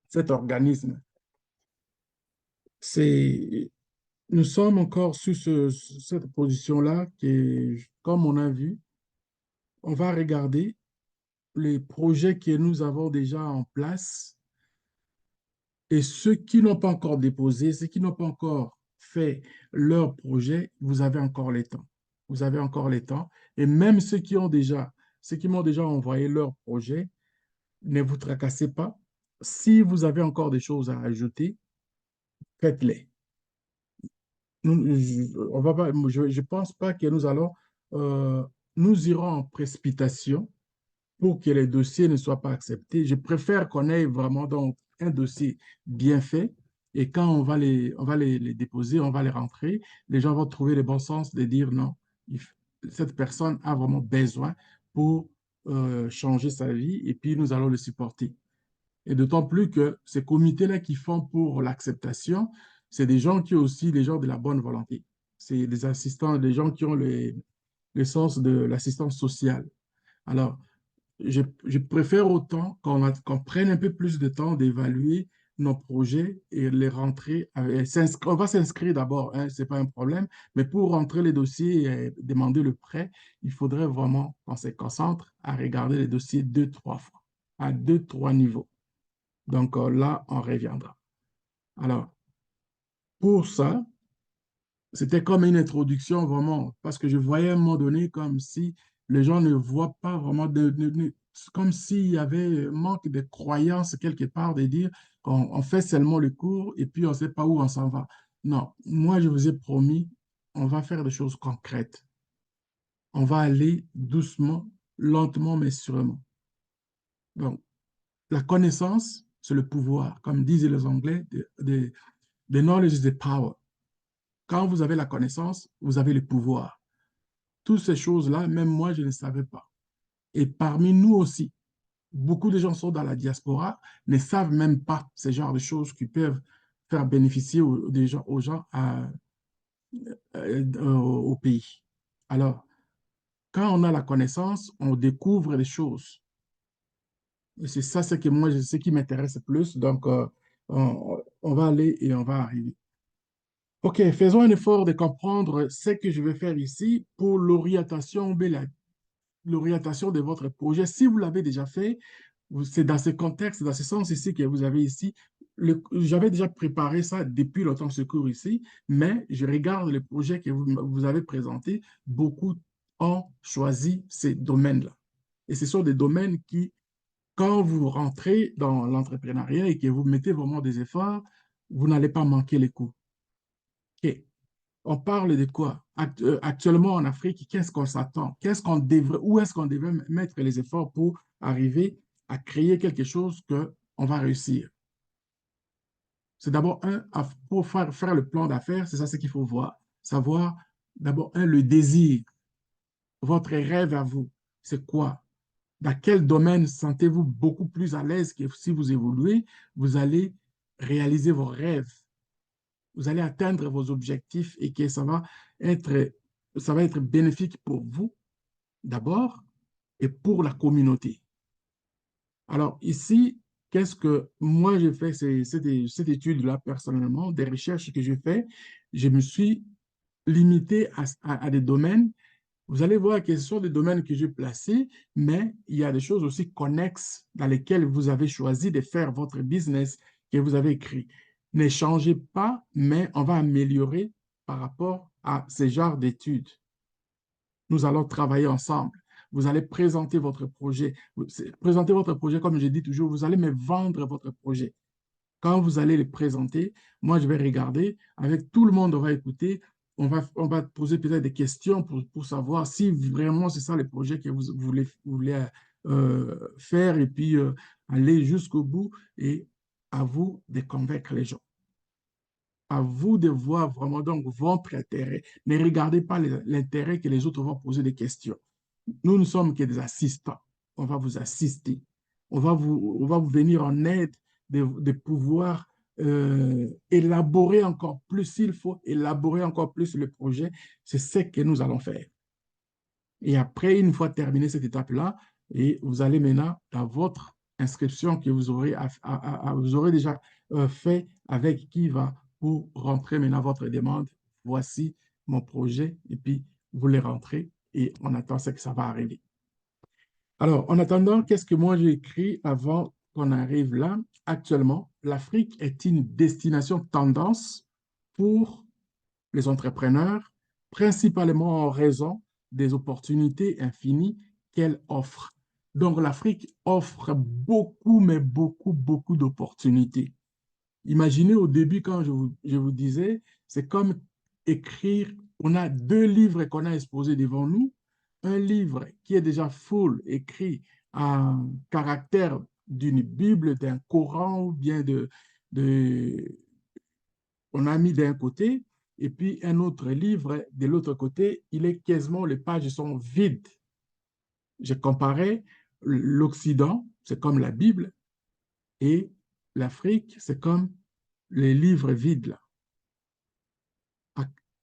cet organisme. C'est, nous sommes encore sur cette position-là qui, comme on a vu, on va regarder les projets que nous avons déjà en place et ceux qui n'ont pas encore déposé, ceux qui n'ont pas encore fait leur projet, vous avez encore les temps. Vous avez encore les temps. Et même ceux qui m'ont déjà envoyé leur projet, ne vous tracassez pas. Si vous avez encore des choses à ajouter, faites-les. On va pas, je pense pas que nous allons, euh, nous irons en précipitation pour que les dossiers ne soient pas acceptés. Je préfère qu'on ait vraiment donc un dossier bien fait et quand on va les déposer, on va les rentrer, les gens vont trouver le bon sens de dire non, cette personne a vraiment besoin pour changer sa vie et puis nous allons le supporter. Et d'autant plus que ces comités-là qui font pour l'acceptation, c'est des gens qui ont aussi des gens de la bonne volonté. C'est des assistants, des gens qui ont le sens de l'assistance sociale. Alors, je préfère autant qu'on prenne un peu plus de temps d'évaluer nos projets et les rentrer. On va s'inscrire d'abord, hein, ce n'est pas un problème, mais pour rentrer les dossiers et demander le prêt, il faudrait vraiment qu'on se concentre à regarder les dossiers deux, trois fois, à deux, trois niveaux. Donc là, on reviendra. Alors, pour ça, c'était comme une introduction vraiment, parce que je voyais à un moment donné comme si les gens ne voient pas vraiment, comme s'il y avait un manque de croyance quelque part de dire qu'on fait seulement le cours et puis on ne sait pas où on s'en va. Non, moi je vous ai promis, on va faire des choses concrètes. On va aller doucement, lentement, mais sûrement. Donc, la connaissance, c'est le pouvoir. Comme disent les Anglais, the knowledge is the power. Quand vous avez la connaissance, vous avez le pouvoir. Toutes ces choses-là, même moi, je ne savais pas. Et parmi nous aussi, beaucoup de gens sont dans la diaspora, ne savent même pas ce genre de choses qui peuvent faire bénéficier aux gens au pays. Alors, quand on a la connaissance, on découvre des choses. Et c'est ça, ce que moi, ce qui m'intéresse plus. Donc, on va aller et on va arriver. OK, faisons un effort de comprendre ce que je vais faire ici pour l'orientation, l'orientation de votre projet. Si vous l'avez déjà fait, c'est dans ce contexte, dans ce sens ici que vous avez ici. J'avais déjà préparé ça depuis le temps ce cours ici, mais je regarde le projet que vous avez présenté. Beaucoup ont choisi ces domaines-là. Et ce sont des domaines qui, quand vous rentrez dans l'entrepreneuriat et que vous mettez vraiment des efforts, vous n'allez pas manquer les coups. OK. On parle de quoi? Actuellement en Afrique, qu'est-ce qu'on s'attend? Où est-ce qu'on devrait mettre les efforts pour arriver à créer quelque chose qu'on va réussir? C'est d'abord pour faire le plan d'affaires, c'est ça ce qu'il faut voir. Savoir d'abord le désir, votre rêve à vous, c'est quoi? Dans quel domaine sentez-vous beaucoup plus à l'aise que si vous évoluez, vous allez réaliser vos rêves, vous allez atteindre vos objectifs et que être, ça va être bénéfique pour vous d'abord et pour la communauté. Alors ici, qu'est-ce que moi j'ai fait cette étude-là personnellement, des recherches que j'ai fait, je me suis limité à des domaines. Vous allez voir que ce sont des domaines que j'ai placés, mais il y a des choses aussi connexes dans lesquelles vous avez choisi de faire votre business que vous avez écrit. Ne changez pas, mais on va améliorer par rapport à ce genre d'études. Nous allons travailler ensemble. Vous allez présenter votre projet. Présenter votre projet, comme je dis toujours, vous allez me vendre votre projet. Quand vous allez le présenter, moi, je vais regarder. Avec tout le monde, on va écouter. On va poser peut-être des questions pour savoir si vraiment c'est ça le projet que vous voulez faire et puis aller jusqu'au bout. Et à vous de convaincre les gens. À vous de voir vraiment donc votre intérêt. Ne regardez pas l'intérêt que les autres vont poser des questions. Nous ne sommes que des assistants. On va vous assister. On va vous venir en aide de pouvoir élaborer encore plus, s'il faut élaborer encore plus le projet. C'est ce que nous allons faire. Et après, une fois terminé cette étape-là, et vous allez maintenant dans votre inscription que vous aurez, vous aurez déjà fait avec Kiva pour rentrer maintenant votre demande. Voici mon projet et puis vous les rentrez et on attend ce que ça va arriver. Alors, en attendant, qu'est-ce que moi j'ai écrit avant qu'on arrive là? Actuellement, l'Afrique est une destination tendance pour les entrepreneurs, principalement en raison des opportunités infinies qu'elle offre. Donc, l'Afrique offre beaucoup, mais beaucoup, beaucoup d'opportunités. Imaginez au début, quand je vous disais, c'est comme écrire, on a deux livres qu'on a exposés devant nous, un livre qui est déjà full, écrit en caractère d'une Bible, d'un Coran ou bien on a mis d'un côté, et puis un autre livre de l'autre côté, il est quasiment, les pages sont vides. J'ai comparé l'Occident, c'est comme la Bible, et l'Afrique, c'est comme les livres vides là.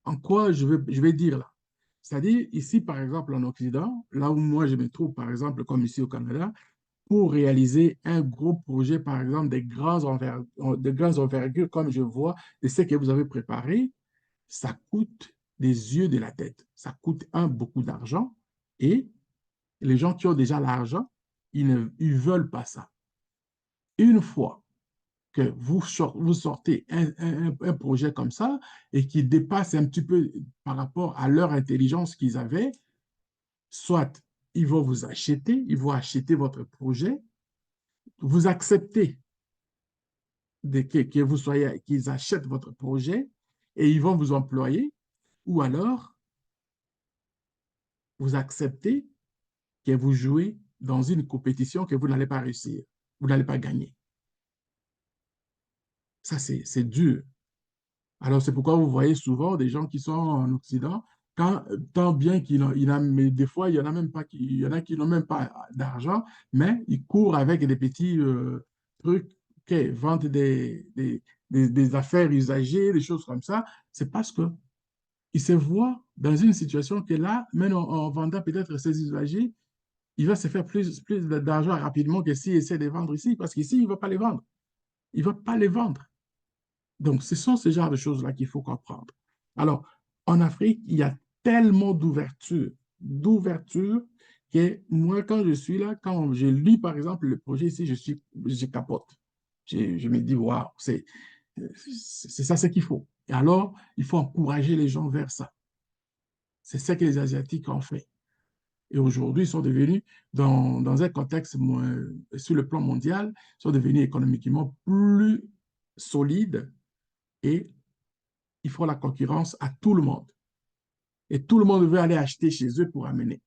En quoi je vais dire là? C'est-à-dire, ici, par exemple, en Occident, là où moi je me trouve, par exemple, comme ici au Canada, pour réaliser un gros projet, par exemple, des grandes envergures, comme je vois, de ce que vous avez préparé, ça coûte des yeux de la tête. Ça coûte, beaucoup d'argent et les gens qui ont déjà l'argent, ils veulent pas ça. Une fois que vous sortez un projet comme ça et qui dépasse un petit peu par rapport à leur intelligence qu'ils avaient, soit ils vont acheter votre projet, vous acceptez que vous soyez, qu'ils achètent votre projet et ils vont vous employer, ou alors vous acceptez que vous jouez dans une compétition que vous n'allez pas réussir, vous n'allez pas gagner. Ça, c'est dur. Alors, c'est pourquoi vous voyez souvent des gens qui sont en Occident, tant bien mais des fois, il y en a même pas il y en a qui n'ont même pas d'argent, mais ils courent avec des petits trucs, vendent des affaires usagées, des choses comme ça. C'est parce que ils se voient dans une situation que là, même en vendant peut-être ces usagers, il va se faire plus d'argent rapidement que s'il essaie de vendre ici, parce qu'ici, il ne va pas les vendre. Il ne va pas les vendre. Donc, ce sont ce genre de choses-là qu'il faut comprendre. Alors, en Afrique, il y a tellement d'ouverture que moi, quand je suis là, quand je lis, par exemple, le projet ici, je capote. Je me dis, waouh, c'est ça ce qu'il faut. Et alors, il faut encourager les gens vers ça. C'est ce que les Asiatiques ont fait. Et aujourd'hui, ils sont devenus, dans un contexte sur le plan mondial, ils sont devenus économiquement plus solides et ils font la concurrence à tout le monde. Et tout le monde veut aller acheter chez eux pour amener.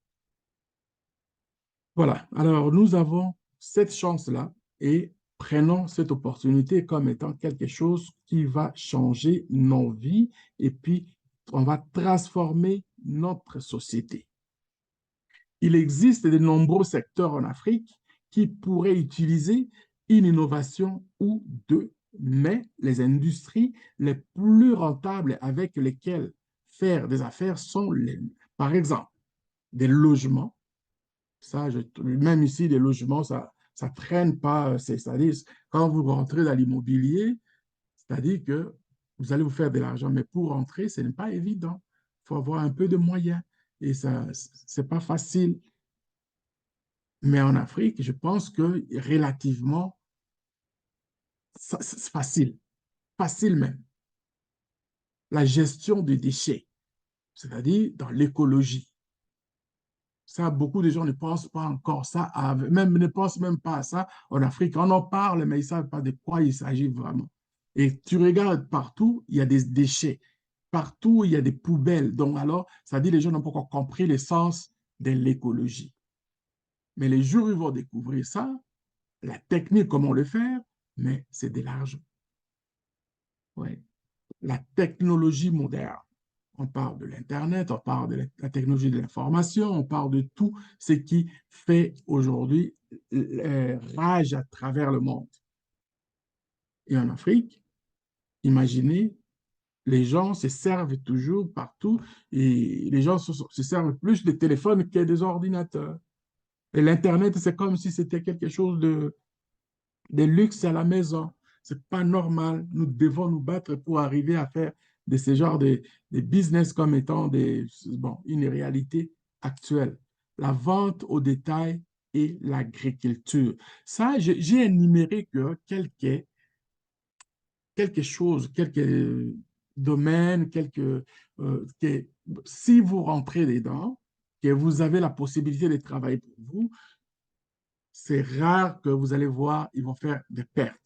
Voilà. Alors, nous avons cette chance-là et prenons cette opportunité comme étant quelque chose qui va changer nos vies et puis on va transformer notre société. Il existe de nombreux secteurs en Afrique qui pourraient utiliser une innovation ou deux, mais les industries les plus rentables avec lesquelles faire des affaires sont, par exemple, des logements. Ça, même ici, des logements, ça traîne pas. C'est-à-dire, quand vous rentrez dans l'immobilier, c'est-à-dire que vous allez vous faire de l'argent, mais pour rentrer, ce n'est pas évident. Il faut avoir un peu de moyens et ça, c'est pas facile. Mais en Afrique, je pense que relativement, c'est facile, facile même. La gestion des déchets, c'est-à-dire dans l'écologie. Ça, beaucoup de gens ne pensent pas encore ça, même ne pensent même pas à ça en Afrique. On en parle, mais ils ne savent pas de quoi il s'agit vraiment. Et tu regardes partout, il y a des déchets. Partout, il y a des poubelles. Donc alors, ça dit les gens n'ont pas encore compris l'essence de l'écologie. Mais les jours où ils vont découvrir ça, la technique, comment le faire, mais c'est de l'argent. Ouais. La technologie moderne. On parle de l'Internet, on parle de la technologie de l'information, on parle de tout ce qui fait aujourd'hui rage à travers le monde. Et en Afrique, imaginez, les gens se servent toujours partout et les gens se servent plus de téléphones que des ordinateurs. Et l'Internet, c'est comme si c'était quelque chose de... des luxes à la maison. C'est pas normal. Nous devons nous battre pour arriver à faire de ce genre de business comme étant bon, une réalité actuelle. La vente au détail et l'agriculture. Ça, j'ai énuméré que quelque chose, quelques domaines, si vous rentrez dedans, que vous avez la possibilité de travailler pour vous, c'est rare que vous allez voir, ils vont faire des pertes.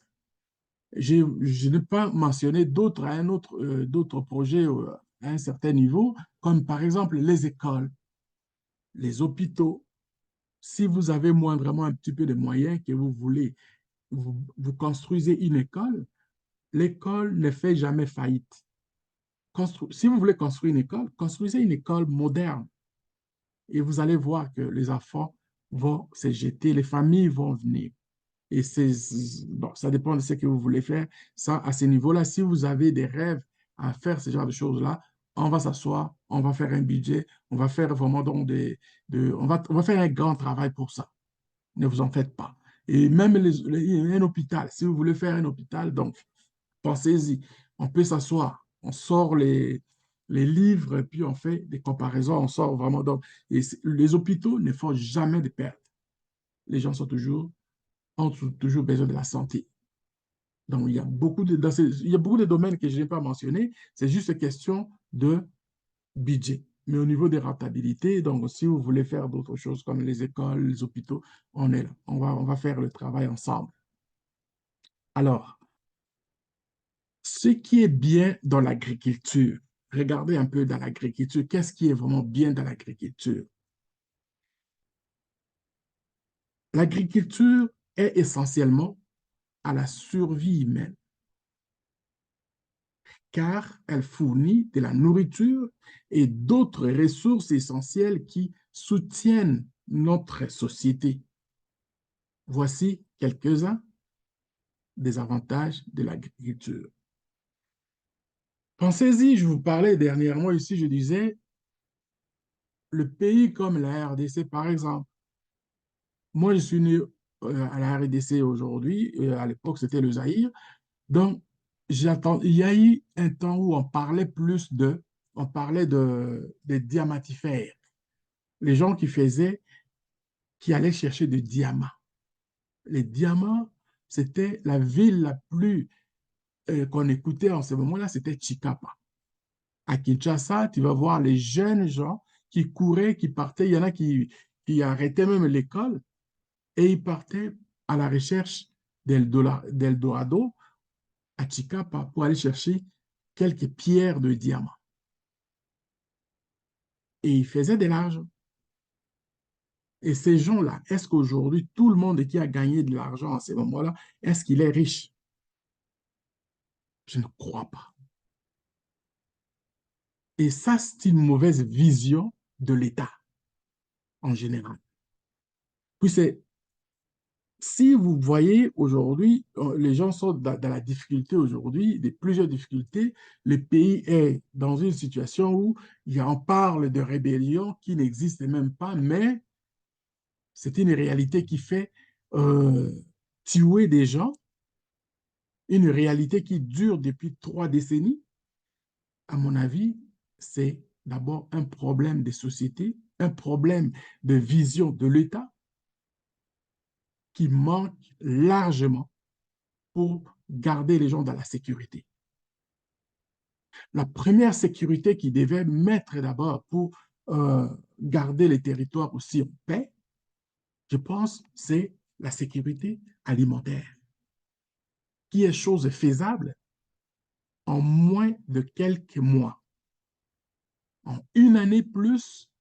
Je n'ai pas mentionné d'autres projets à un certain niveau, comme par exemple les écoles, les hôpitaux. Si vous avez moindrement un petit peu de moyens que vous voulez, vous construisez une école, l'école ne fait jamais faillite. Si vous voulez construire une école, construisez une école moderne et vous allez voir que les enfants vont se jeter, les familles vont venir. Et bon, ça dépend de ce que vous voulez faire. Ça, à ce niveau-là, si vous avez des rêves à faire ce genre de choses-là, on va s'asseoir, on va faire un budget, on va faire vraiment donc on va faire un grand travail pour ça. Ne vous en faites pas. Et même un hôpital, si vous voulez faire un hôpital, donc pensez-y. On peut s'asseoir, on sort les livres, puis on fait des comparaisons, on sort vraiment donc. Et les hôpitaux ne font jamais de pertes. Les gens ont toujours besoin de la santé. Donc, il y a beaucoup de domaines que je n'ai pas mentionnés. C'est juste question de budget. Mais au niveau des rentabilités, donc si vous voulez faire d'autres choses comme les écoles, les hôpitaux, on est là. On va faire le travail ensemble. Alors, ce qui est bien dans l'agriculture, regardez un peu dans l'agriculture, qu'est-ce qui est vraiment bien dans l'agriculture? L'agriculture est essentiellement à la survie humaine, car elle fournit de la nourriture et d'autres ressources essentielles qui soutiennent notre société. Voici quelques-uns des avantages de l'agriculture. Pensez-y, je vous parlais dernièrement ici, je disais, le pays comme la RDC, par exemple. Moi, je suis né à la RDC aujourd'hui, à l'époque, c'était le Zaïre. Donc, il y a eu un temps où on parlait des diamantifères, les gens qui allaient chercher des diamants. Les diamants, c'était la ville la plus qu'on écoutait en ce moment-là, c'était Chikapa. À Kinshasa, tu vas voir les jeunes gens qui couraient, qui partaient. Il y en a qui arrêtaient même l'école et ils partaient à la recherche d'Eldorado à Chikapa pour aller chercher quelques pierres de diamant. Et ils faisaient de l'argent. Et ces gens-là, est-ce qu'aujourd'hui, tout le monde qui a gagné de l'argent à ce moment-là, est-ce qu'il est riche? Je ne crois pas. Et ça, c'est une mauvaise vision de l'État en général. Puis si vous voyez aujourd'hui, les gens sont dans la difficulté aujourd'hui, plusieurs difficultés. Le pays est dans une situation où on parle de rébellion qui n'existe même pas, mais c'est une réalité qui fait euh, tuer des gens, une réalité qui dure depuis 3 décennies. À mon avis, c'est d'abord un problème de société, un problème de vision de l'État qui manque largement pour garder les gens dans la sécurité. La première sécurité qu'ils devaient mettre d'abord pour garder les territoires aussi en paix, je pense, c'est la sécurité alimentaire, qui est chose faisable en moins de quelques mois. En une année plus,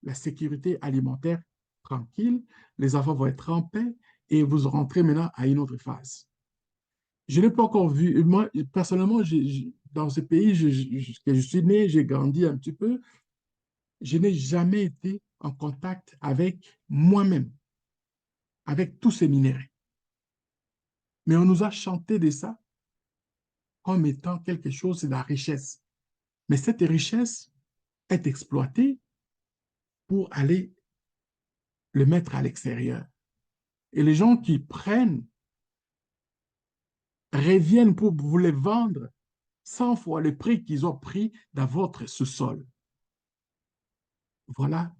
la sécurité alimentaire tranquille, les enfants vont être en paix et vous rentrez maintenant à une autre phase. Je n'ai pas encore vu, moi, personnellement, dans ce pays que je suis né, j'ai grandi un petit peu, je n'ai jamais été en contact avec moi-même, avec tous ces minéraux. Mais on nous a chanté de ça comme étant quelque chose, c'est de la richesse. Mais cette richesse est exploitée pour aller le mettre à l'extérieur. Et les gens qui prennent reviennent pour vous les vendre 100 fois le prix qu'ils ont pris dans votre sous-sol. Voilà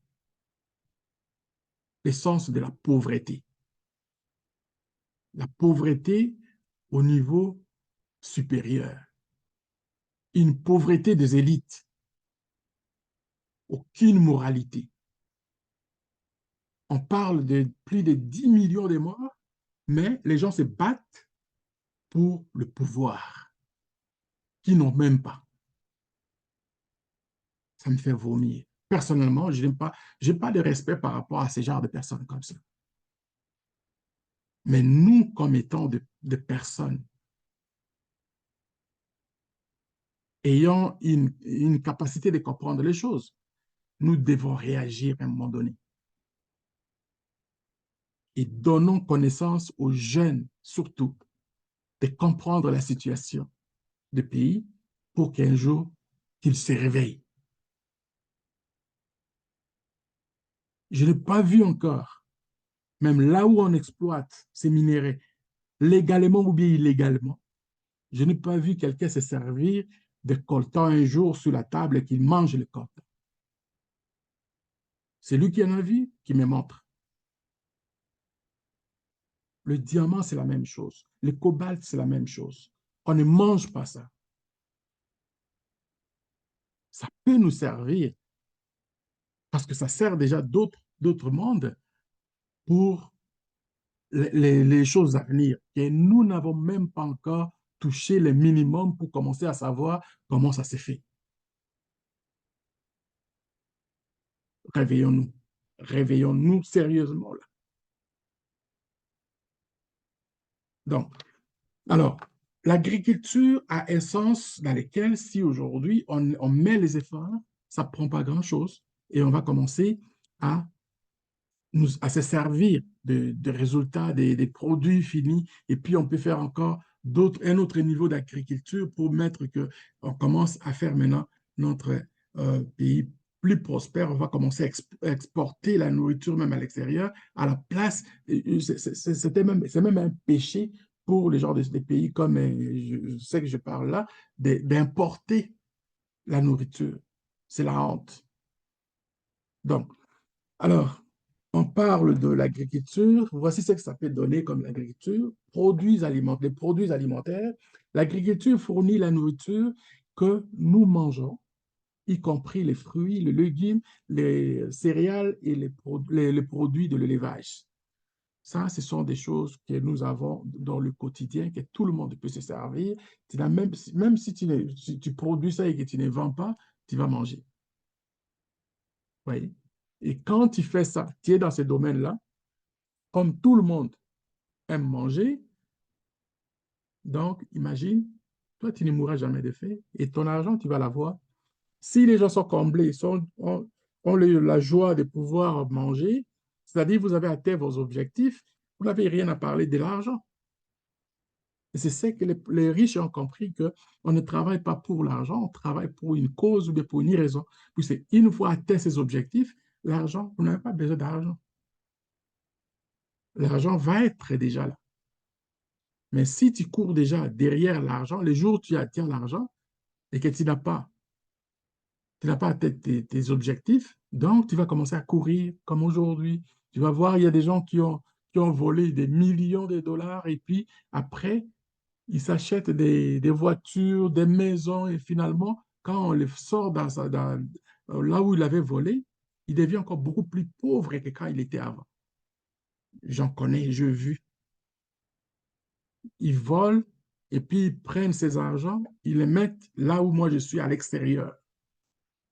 l'essence de la pauvreté. La pauvreté au niveau supérieur. Une pauvreté des élites. Aucune moralité. On parle de plus de 10 millions de morts, mais les gens se battent pour le pouvoir, qu'ils n'ont même pas. Ça me fait vomir. Personnellement, je n'ai pas, j'ai pas de respect par rapport à ces genres de personnes comme ça. Mais nous, comme étant de personnes ayant une capacité de comprendre les choses, nous devons réagir à un moment donné. Et donnons connaissance aux jeunes, surtout, de comprendre la situation du pays pour qu'un jour, qu'ils se réveillent. Je n'ai pas vu encore, même là où on exploite ces minéraux, légalement ou bien illégalement, je n'ai pas vu quelqu'un se servir de coltan un jour sur la table et qu'il mange le coltan. C'est lui qui en a vu qui me montre. Le diamant, c'est la même chose. Le cobalt, c'est la même chose. On ne mange pas ça. Ça peut nous servir parce que ça sert déjà d'autres mondes pour les choses à venir. Et nous n'avons même pas encore touché le minimum pour commencer à savoir comment ça s'est fait. Réveillons-nous. Réveillons-nous sérieusement là. Donc, alors, l'agriculture a un sens dans lequel si aujourd'hui on met les efforts, ça ne prend pas grand-chose et on va commencer à à se servir de résultats des produits finis. Et puis, on peut faire encore un autre niveau d'agriculture pour mettre que on commence à faire maintenant notre pays plus prospère. On va commencer à exporter la nourriture même à l'extérieur, à la place. C'est même un péché pour les gens des pays comme, je sais que je parle là, d'importer la nourriture. C'est la honte. Donc, alors, on parle de l'agriculture. Voici ce que ça peut donner comme l'agriculture. Les produits alimentaires. L'agriculture fournit la nourriture que nous mangeons, y compris les fruits, les légumes, les céréales et les produits de l'élevage. Ça, ce sont des choses que nous avons dans le quotidien, que tout le monde peut se servir. Même si si tu produis ça et que tu ne vends pas, tu vas manger. Oui. Et quand tu fais ça, tu es dans ce domaine-là, comme tout le monde aime manger, donc imagine, toi, tu ne mourras jamais de faim et ton argent, tu vas l'avoir. Si les gens sont comblés, ont la joie de pouvoir manger, c'est-à-dire vous avez atteint vos objectifs, vous n'avez rien à parler de l'argent. Et c'est ce que les riches ont compris qu'on ne travaille pas pour l'argent, on travaille pour une cause ou bien pour une raison. Puis c'est une fois atteint ces objectifs, l'argent, vous n'avez pas besoin d'argent. L'argent va être déjà là. Mais si tu cours déjà derrière l'argent, les jours où tu atteins l'argent et que tu n'as pas atteint tes objectifs, donc tu vas commencer à courir comme aujourd'hui. Tu vas voir, il y a des gens qui ont volé des millions de dollars et puis après, ils s'achètent des voitures, des maisons et finalement, quand on les sort là où il avait volé, il devient encore beaucoup plus pauvre que quand il était avant. J'en connais, j'ai vu. Ils volent et puis ils prennent ces argents, ils les mettent là où moi je suis à l'extérieur.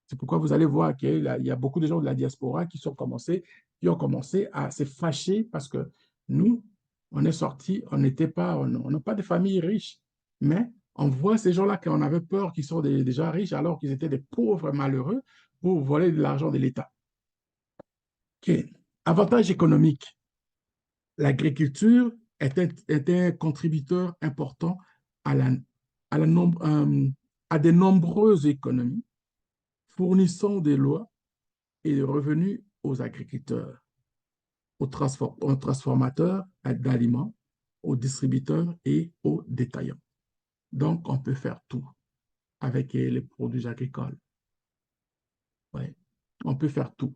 C'est pourquoi vous allez voir qu'il y a beaucoup de gens de la diaspora qui ont commencé à se fâcher parce que nous, on est sortis, on n'était pas, on n'a pas de famille riche, mais on voit ces gens-là qu'on avait peur qu'ils sont déjà riches alors qu'ils étaient des pauvres malheureux pour voler de l'argent de l'État. OK. Avantage économique. L'agriculture est un contributeur important à, la, à, la à de nombreuses économies, fournissant des lois et des revenus aux agriculteurs. aux transformateurs d'aliments, aux distributeurs et aux détaillants. Donc, on peut faire tout avec les produits agricoles. Ouais. On peut faire tout.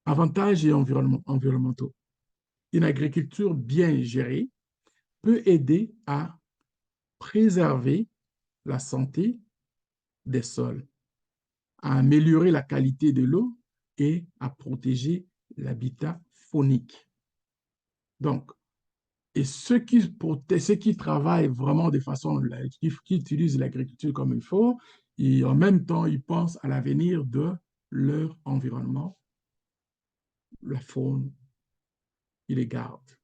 Avantages et environnementaux. Une agriculture bien gérée peut aider à préserver la santé des sols, à améliorer la qualité de l'eau et à protéger l'habitat faunique. Donc, et ceux qui travaillent vraiment de façon, qui utilisent l'agriculture comme il faut, et en même temps, ils pensent à l'avenir de leur environnement, la faune, ils les gardent.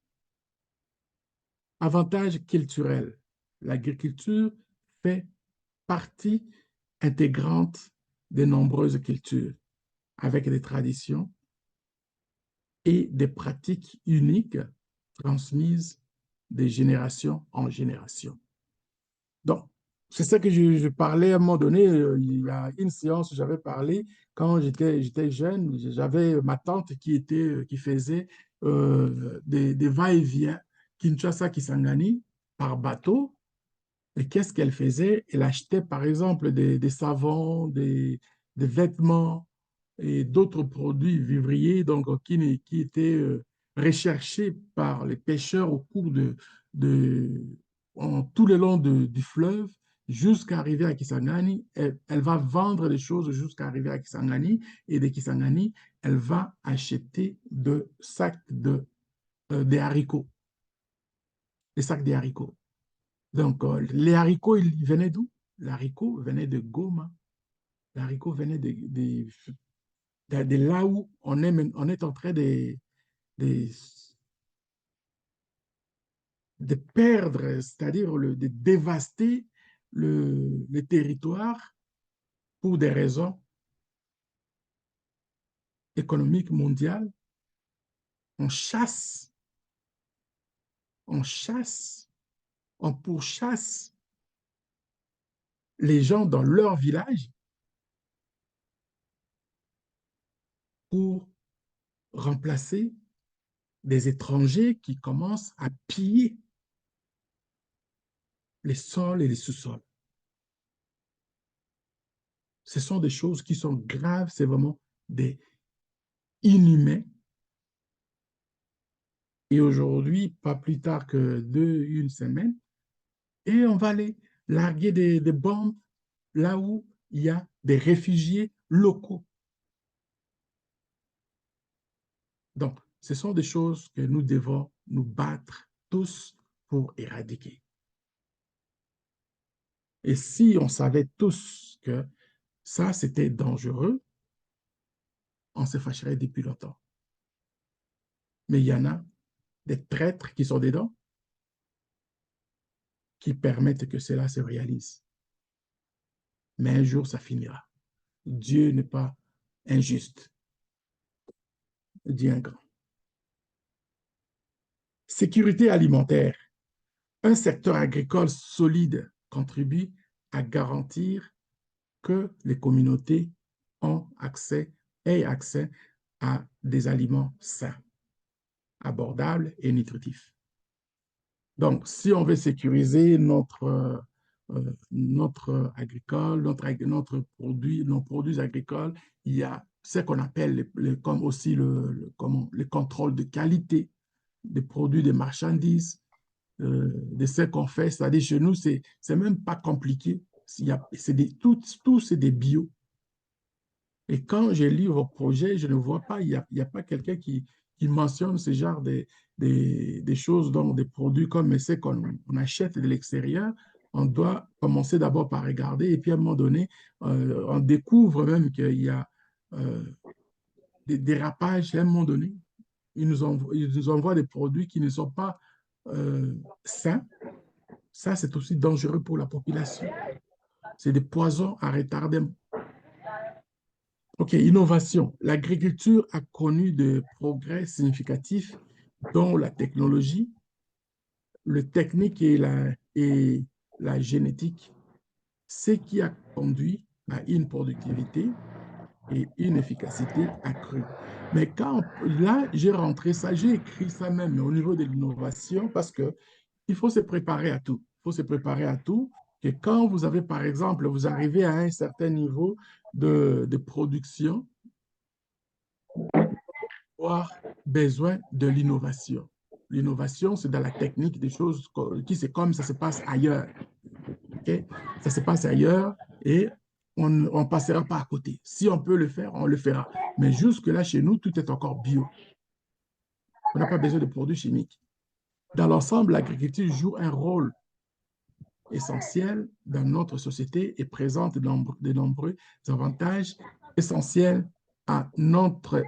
Avantages culturels. L'agriculture fait partie intégrante de nombreuses cultures, avec des traditions et des pratiques uniques transmises de génération en génération. Donc, c'est ça que je parlais à un moment donné, il y a une séance où j'avais parlé, quand j'étais jeune, j'avais ma tante qui faisait des va-et-vient Kinshasa-Kisangani par bateau. Et qu'est-ce qu'elle faisait? Elle achetait par exemple des savons, des vêtements et d'autres produits vivriers donc, qui étaient recherchés par les pêcheurs au cours de tout le long du fleuve jusqu'à arriver à Kisangani. Elle va vendre les choses jusqu'à arriver à Kisangani et de Kisangani, elle va acheter des haricots, des sacs de haricots. Donc, les haricots, ils venaient d'où? Les haricots venaient de Goma. Les haricots venaient de là où on est en train de, de perdre, c'est-à-dire de dévaster le territoire pour des raisons économiques mondiales. On chasse, on chasse, on pourchasse les gens dans leur village pour remplacer des étrangers qui commencent à piller les sols et les sous-sols. Ce sont des choses qui sont graves, c'est vraiment des inhumains. Et aujourd'hui, pas plus tard que une semaine, et on va aller larguer des bombes là où il y a des réfugiés locaux. Donc, ce sont des choses que nous devons nous battre tous pour éradiquer. Et si on savait tous que ça, c'était dangereux, on se fâcherait depuis longtemps. Mais il y en a des traîtres qui sont dedans, qui permettent que cela se réalise. Mais un jour, ça finira. Dieu n'est pas injuste. Dieu est grand. Sécurité alimentaire. Un secteur agricole solide contribue à garantir que les communautés aient accès à des aliments sains, abordables et nutritifs. Donc, si on veut sécuriser notre agricole, nos produits agricoles, il y a ce qu'on appelle comme aussi le contrôle de qualité des produits, des marchandises, de ce qu'on fait. C'est-à-dire, chez nous, c'est même pas compliqué. Tout, c'est des bio. Et quand je lis vos projets, je ne vois pas, il n'y a pas quelqu'un qui mentionne ce genre des choses, donc des produits comme ceux qu'on achète de l'extérieur. On doit commencer d'abord par regarder et puis à un moment donné, on découvre même qu'il y a des dérapages. À un moment donné, ils nous envoient des produits qui ne sont pas sains. Ça, c'est aussi dangereux pour la population. C'est des poisons à retardement. OK, innovation. L'agriculture a connu de progrès significatifs dont la technologie, le technique et la génétique, ce qui a conduit à une productivité et une efficacité accrue. Mais là, j'ai rentré ça, j'ai écrit ça même au niveau de l'innovation parce que il faut se préparer à tout. Il faut se préparer à tout. Que quand vous avez, par exemple, vous arrivez à un certain niveau de production, avoir besoin de l'innovation. L'innovation, c'est dans la technique des choses qui c'est comme ça se passe ailleurs. Okay? Ça se passe ailleurs et on ne passera pas à côté. Si on peut le faire, on le fera. Mais jusque-là, chez nous, tout est encore bio. On n'a pas besoin de produits chimiques. Dans l'ensemble, l'agriculture joue un rôle essentiel dans notre société et présente de nombreux avantages essentiels à notre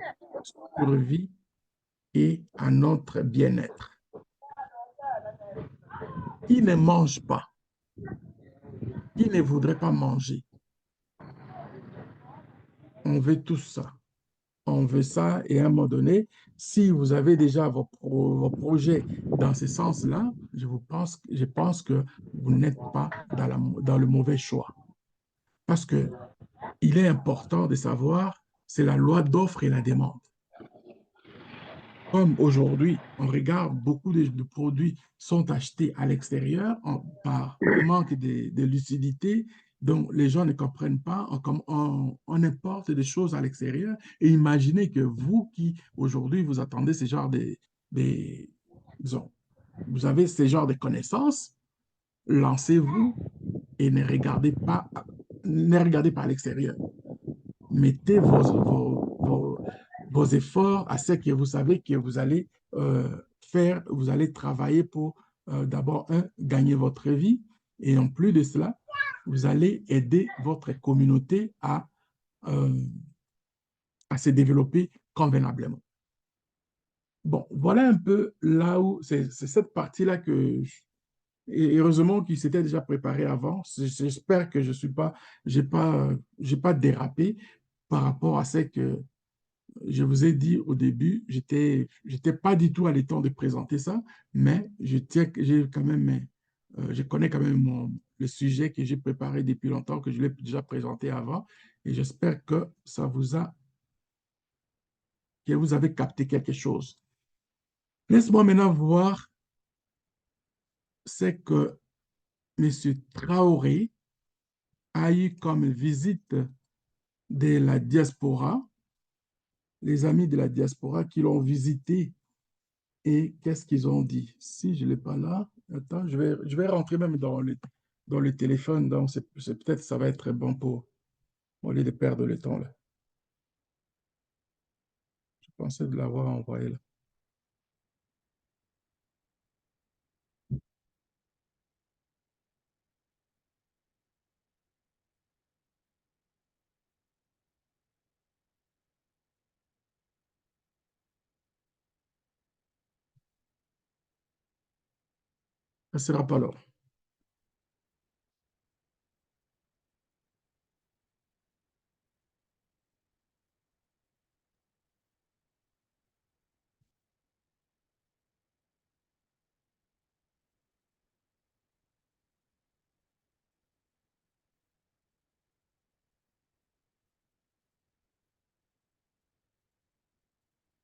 survie et à notre bien-être. Qui ne mange pas? Qui ne voudrait pas manger? On veut tout ça. On veut ça et à un moment donné, si vous avez déjà vos projets dans ce sens-là, je pense que vous n'êtes pas dans le mauvais choix. Parce que il est important de savoir, c'est la loi d'offre et la demande. Comme aujourd'hui, on regarde beaucoup de produits sont achetés à l'extérieur par manque de lucidité, donc les gens ne comprennent pas, on importe des choses à l'extérieur et imaginez que vous qui aujourd'hui vous attendez ce genre disons, vous avez ce genre de connaissances, lancez-vous et ne regardez pas à l'extérieur. Mettez vos efforts à ce que vous savez que vous allez faire, vous allez travailler pour d'abord, gagner votre vie et en plus de cela, vous allez aider votre communauté euh, à se développer convenablement. Bon, voilà un peu là où c'est cette partie-là et heureusement qu'il s'était déjà préparé avant. J'espère que je suis pas, j'ai pas dérapé par rapport à ce que je vous ai dit au début, j'étais pas du tout à l'état de présenter ça, mais j'ai quand même, je connais quand même le sujet que j'ai préparé depuis longtemps, que je l'ai déjà présenté avant, et j'espère que que vous avez capté quelque chose. Laisse-moi maintenant voir ce que M. Traoré a eu comme visite de la diaspora, les amis de la diaspora qui l'ont visité. Et qu'est-ce qu'ils ont dit? Si je ne l'ai pas là, attends, je vais rentrer même dans le téléphone. Donc, peut-être ça va être bon au lieu de perdre le temps là. Je pensais de l'avoir envoyé là. Ça ne sera pas là.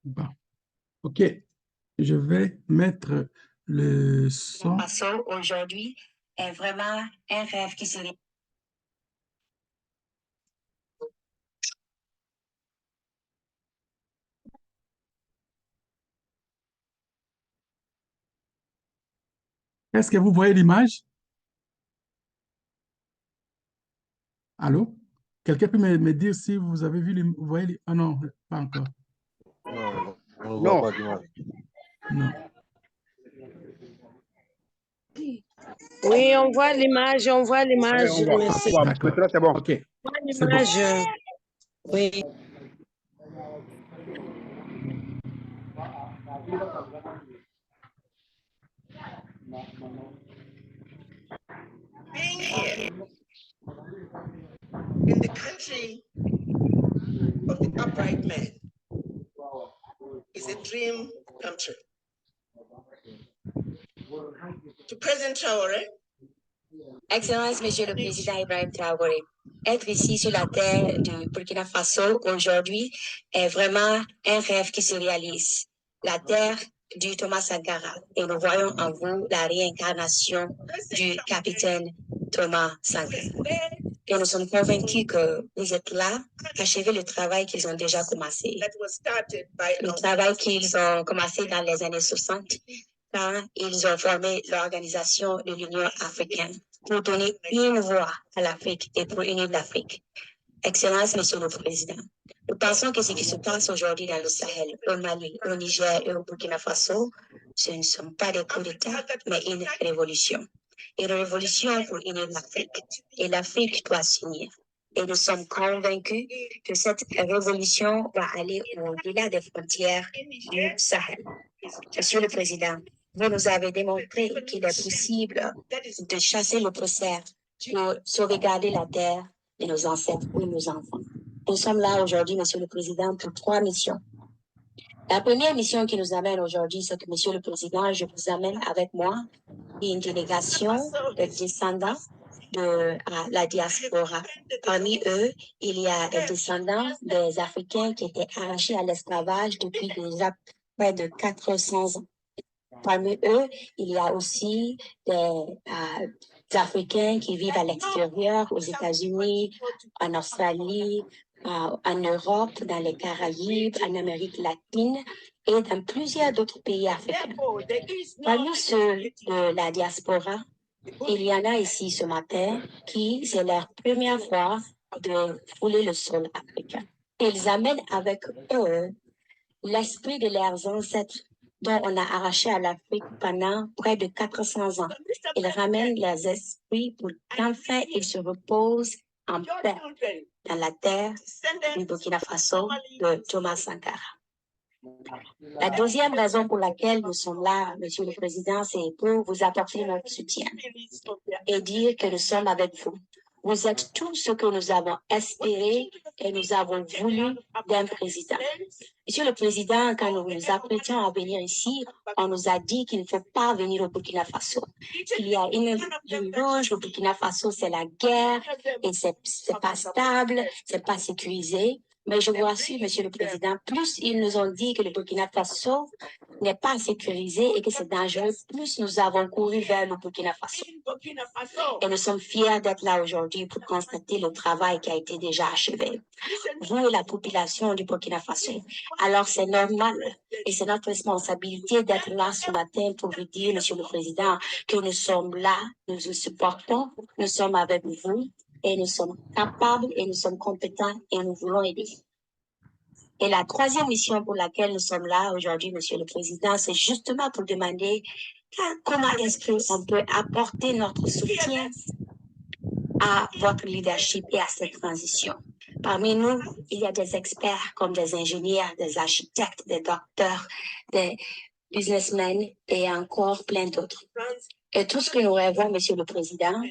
Bon, OK. Je vais mettre le son. Aujourd'hui est vraiment un rêve qui se réalise. Est-ce que vous voyez l'image? Allô? Quelqu'un peut me dire si vous avez vu, vous voyez, ah non, pas encore. Non, on ne voit pas d'image. Non. Oui, on voit l'image, on voit l'image. Oui, on voit. D'accord. Maintenant, c'est bon. OK. On voit C'est bon. l'image. Oui. Being here in the country of the upright man is a dream come true. To President Traore, Excellence, Monsieur le Président Ibrahim Traoré, être ici sur la terre du Burkina Faso aujourd'hui est vraiment un rêve qui se réalise. La terre du Thomas Sankara. Et nous voyons en vous la réincarnation du capitaine Thomas Sankara. Et nous sommes convaincus que vous êtes là, achevez le travail qu'ils ont déjà commencé. Le travail qu'ils ont commencé dans les années 60, quand ils ont formé l'organisation de l'Union africaine pour donner une voix à l'Afrique et pour unir l'Afrique. Excellence, Monsieur le Président, nous pensons que ce qui se passe aujourd'hui dans le Sahel, au Mali, au Niger et au Burkina Faso, ce ne sont pas des coups d'État, mais une révolution. Une révolution pour unir l'Afrique. Et l'Afrique doit s'unir. Et nous sommes convaincus que cette révolution va aller au-delà des frontières du Sahel. Monsieur le Président, vous nous avez démontré qu'il est possible de chasser le procès pour sauvegarder la terre de nos ancêtres ou nos enfants. Nous sommes là aujourd'hui, Monsieur le Président, pour 3 missions. La première mission qui nous amène aujourd'hui, c'est que, Monsieur le Président, je vous amène avec moi une délégation de descendants de la diaspora. Parmi eux, il y a des descendants des Africains qui étaient arrachés à l'esclavage depuis déjà près de 400 ans. Parmi eux, il y a aussi des Africains qui vivent à l'extérieur, aux États-Unis, en Australie, en Europe, dans les Caraïbes, en Amérique latine et dans plusieurs d'autres pays africains. Parmi ceux de la diaspora, il y en a ici ce matin qui, c'est leur première fois de fouler le sol africain. Ils amènent avec eux l'esprit de leurs ancêtres dont on a arraché à l'Afrique pendant près de 400 ans. Ils ramènent leurs esprits pour qu'enfin ils se reposent en paix dans la terre du Burkina Faso de Thomas Sankara. La deuxième raison pour laquelle nous sommes là, Monsieur le Président, c'est pour vous apporter notre soutien et dire que nous sommes avec vous. Vous êtes tout ce que nous avons espéré et nous avons voulu d'un président. Monsieur le Président, quand nous nous apprêtions à venir ici, on nous a dit qu'il ne faut pas venir au Burkina Faso. Il y a une ligne rouge au Burkina Faso, c'est la guerre et c'est pas stable, c'est pas sécurisé. Mais je vous rassure, Monsieur le Président, plus ils nous ont dit que le Burkina Faso n'est pas sécurisé et que c'est dangereux, plus nous avons couru vers le Burkina Faso. Et nous sommes fiers d'être là aujourd'hui pour constater le travail qui a été déjà achevé. Vous et la population du Burkina Faso. Alors c'est normal et c'est notre responsabilité d'être là ce matin pour vous dire, Monsieur le Président, que nous sommes là, nous vous supportons, nous sommes avec vous et nous sommes capables et nous sommes compétents et nous voulons aider. Et la troisième mission pour laquelle nous sommes là aujourd'hui, Monsieur le Président, c'est justement pour demander comment est-ce qu'on peut apporter notre soutien à votre leadership et à cette transition. Parmi nous, il y a des experts comme des ingénieurs, des architectes, des docteurs, des businessmen et encore plein d'autres. Et tout ce que nous rêvons, Monsieur le Président,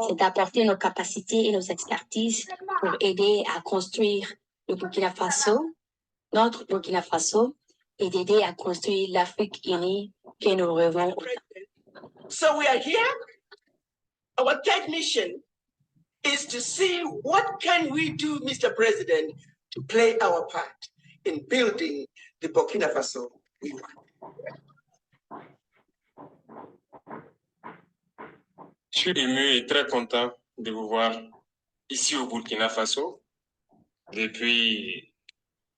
c'est d'apporter nos capacités et nos expertises pour aider à construire le Burkina Faso, notre Burkina Faso, et d'aider à construire l'Afrique unie que nous rêvons autant. So we are here. Our third mission is to see what can we do, Mr. President, to play our part in building the Burkina Faso we want. Je suis ému et très content de vous voir ici au Burkina Faso depuis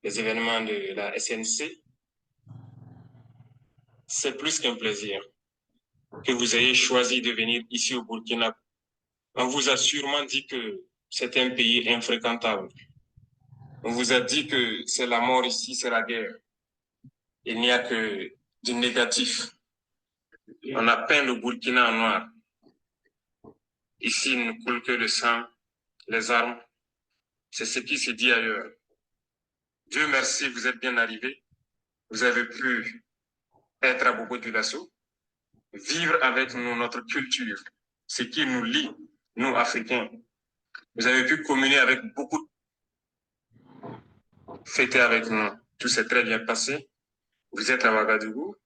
les événements de la SNC. C'est plus qu'un plaisir que vous ayez choisi de venir ici au Burkina. On vous a sûrement dit que c'est un pays infréquentable. On vous a dit que c'est la mort ici, c'est la guerre. Il n'y a que du négatif. On a peint le Burkina en noir. Ici, il ne coule que le sang, les armes. C'est ce qui se dit ailleurs. Dieu merci, vous êtes bien arrivés. Vous avez pu être à Bobo Dioulasso, vivre avec nous notre culture, ce qui nous lie, nous, Africains. Vous avez pu communier avec beaucoup, fêter avec nous. Tout s'est très bien passé. Vous êtes à Ouagadougou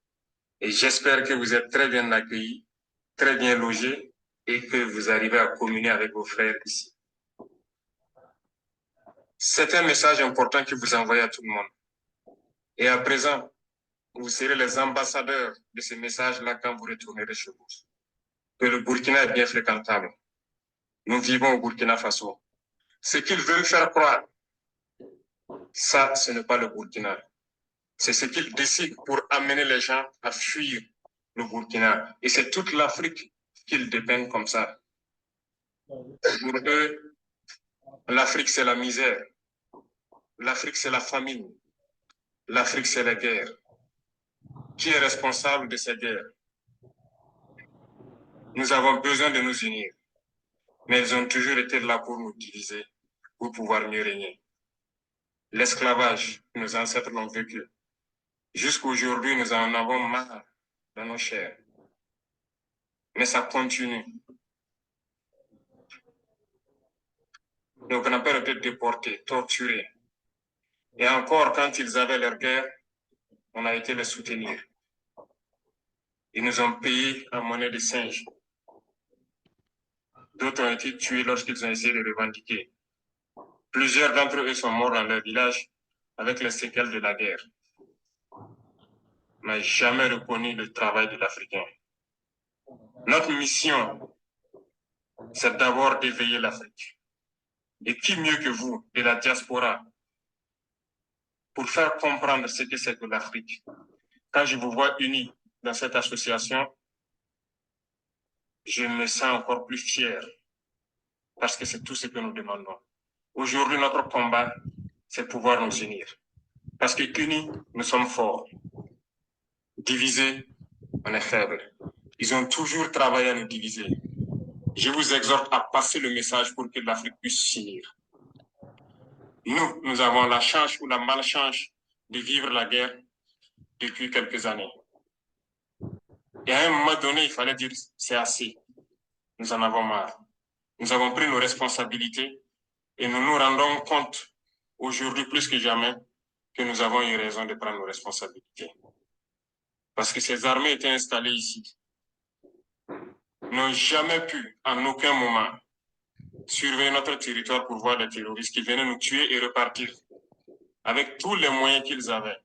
et j'espère que vous êtes très bien accueillis, très bien logés et que vous arrivez à communier avec vos frères ici. C'est un message important que vous envoyez à tout le monde. Et à présent, vous serez les ambassadeurs de ce message-là quand vous retournerez chez vous. Que le Burkina est bien fréquentable. Nous vivons au Burkina Faso. Ce qu'ils veulent faire croire, ça, ce n'est pas le Burkina. C'est ce qu'ils décident pour amener les gens à fuir le Burkina. Et c'est toute l'Afrique qu'ils dépeignent comme ça. Pour eux, l'Afrique, c'est la misère. L'Afrique, c'est la famine. L'Afrique, c'est la guerre. Qui est responsable de ces guerres? Nous avons besoin de nous unir. Mais ils ont toujours été là pour nous diviser, pour pouvoir mieux régner. L'esclavage, nos ancêtres l'ont vécu. Jusqu'à aujourd'hui, nous en avons marre dans nos chairs. Mais ça continue. Nos grands-pères étaient déportés, torturés. Et encore, quand ils avaient leur guerre, on a été les soutenir. Ils nous ont payé en monnaie de singe. D'autres ont été tués lorsqu'ils ont essayé de revendiquer. Plusieurs d'entre eux sont morts dans leur village avec les séquelles de la guerre. On n'a jamais reconnu le travail de l'Africain. Notre mission, c'est d'abord d'éveiller l'Afrique. Et qui mieux que vous, de la diaspora, pour faire comprendre ce que c'est que l'Afrique. Quand je vous vois unis dans cette association, je me sens encore plus fier parce que c'est tout ce que nous demandons. Aujourd'hui, notre combat, c'est pouvoir nous unir. Parce que unis, nous sommes forts. Divisés, on est faible. Ils ont toujours travaillé à nous diviser. Je vous exhorte à passer le message pour que l'Afrique puisse s'unir. Nous avons la chance ou la malchance de vivre la guerre depuis quelques années. Et à un moment donné, il fallait dire c'est assez. Nous en avons marre. Nous avons pris nos responsabilités et nous nous rendons compte aujourd'hui plus que jamais que nous avons eu raison de prendre nos responsabilités. Parce que ces armées étaient installées ici. N'ont jamais pu, en aucun moment, surveiller notre territoire pour voir des terroristes qui venaient nous tuer et repartir avec tous les moyens qu'ils avaient.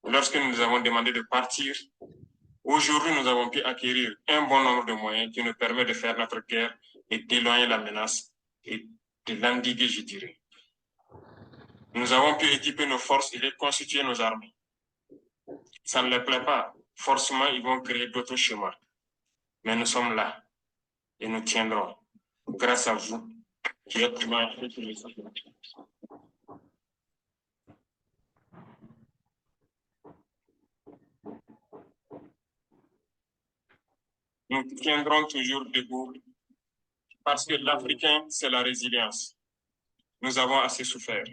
Lorsque nous avons demandé de partir, aujourd'hui nous avons pu acquérir un bon nombre de moyens qui nous permettent de faire notre guerre et d'éloigner la menace et de l'endiguer, je dirais. Nous avons pu équiper nos forces et reconstituer nos armées. Ça ne les plaît pas. Forcément, ils vont créer d'autres schémas. Mais nous sommes là et nous tiendrons grâce à vous qui êtes humains. Nous tiendrons toujours debout parce que l'Africain, c'est la résilience. Nous avons assez souffert.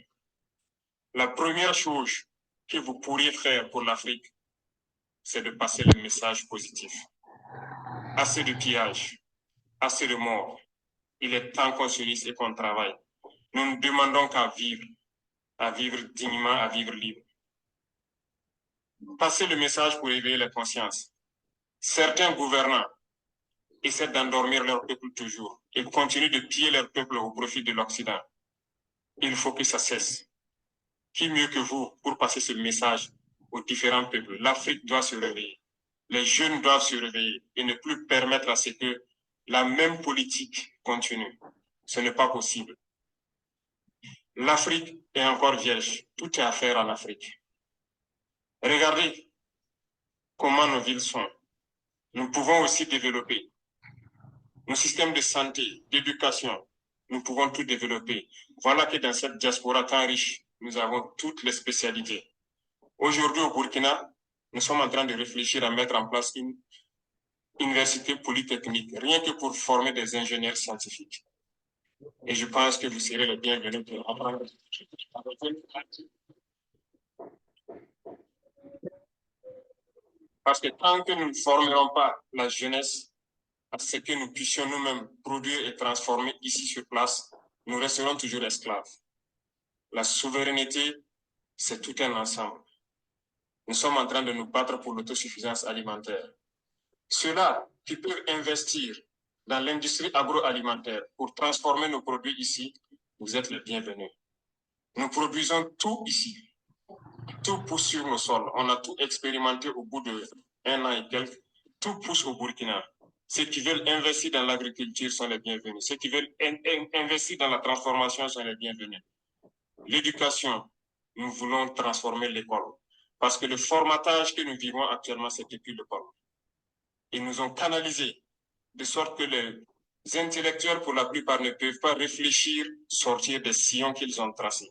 La première chose que vous pourriez faire pour l'Afrique, c'est de passer le message positif. Assez de pillages, assez de morts. Il est temps qu'on s'unisse et qu'on travaille. Nous ne demandons qu'à vivre dignement, à vivre libre. Passez le message pour éveiller les consciences. Certains gouvernants essaient d'endormir leur peuple toujours et continuent de piller leur peuple au profit de l'Occident. Il faut que ça cesse. Qui mieux que vous pour passer ce message aux différents peuples? L'Afrique doit se réveiller. Les jeunes doivent se réveiller et ne plus permettre à ce que la même politique continue. Ce n'est pas possible. L'Afrique est encore vierge. Tout est à faire en Afrique. Regardez comment nos villes sont. Nous pouvons aussi développer nos systèmes de santé, d'éducation. Nous pouvons tout développer. Voilà que dans cette diaspora tant riche, nous avons toutes les spécialités. Aujourd'hui, au Burkina, nous sommes en train de réfléchir à mettre en place une université polytechnique, rien que pour former des ingénieurs scientifiques. Et je pense que vous serez les bienvenus pour apprendre. Parce que tant que nous ne formerons pas la jeunesse à ce que nous puissions nous-mêmes produire et transformer ici sur place, nous resterons toujours esclaves. La souveraineté, c'est tout un ensemble. Nous sommes en train de nous battre pour l'autosuffisance alimentaire. Ceux-là qui peuvent investir dans l'industrie agroalimentaire pour transformer nos produits ici, vous êtes les bienvenus. Nous produisons tout ici. Tout pousse sur nos sols. On a tout expérimenté au bout d'1 an et quelques. Tout pousse au Burkina. Ceux qui veulent investir dans l'agriculture sont les bienvenus. Ceux qui veulent investir dans la transformation sont les bienvenus. L'éducation, nous voulons transformer l'école. Parce que le formatage que nous vivons actuellement, c'est depuis l'école. Ils nous ont canalisés, de sorte que les intellectuels, pour la plupart, ne peuvent pas réfléchir, sortir des sillons qu'ils ont tracés.